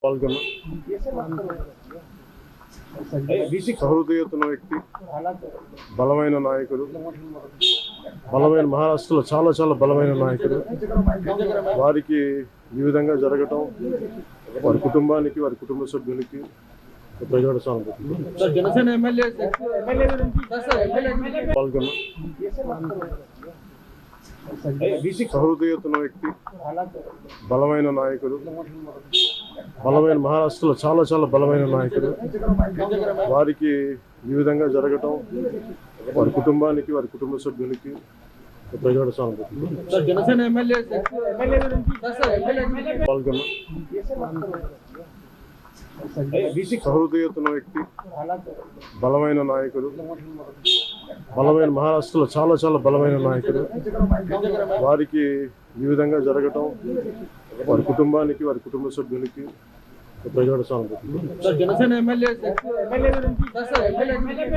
పాల్గొన్న సహృదయతన వ్యక్తి, బలమైన నాయకుడు, బలమైన మహారాష్ట్రలో చాలా చాలా బలమైన నాయకుడు. వారికి ఈ విధంగా జరగటం వారి కుటుంబానికి, వారి కుటుంబ సభ్యులకి ప్రజల సానుభూతి. పాల్గొన్న సహృదయతన వ్యక్తి, బలమైన నాయకుడు, బలమైన మహారాష్ట్రలో చాలా చాలా బలమైన నాయకుడు. వారికి ఈ విధంగా జరగటం వారి కుటుంబానికి, వారి కుటుంబ సభ్యులకి ప్రజల సానుభూతి. పాల్గొన్న సహృదయతన వ్యక్తి, బలమైన నాయకుడు, బలమైన మహారాష్ట్రలో చాలా చాలా బలమైన నాయకుడు. వారికి ఈ విధంగా జరగటం వారి కుటుంబానికి, వారి కుటుంబ సభ్యులకి ప్రజల సానుభూతి.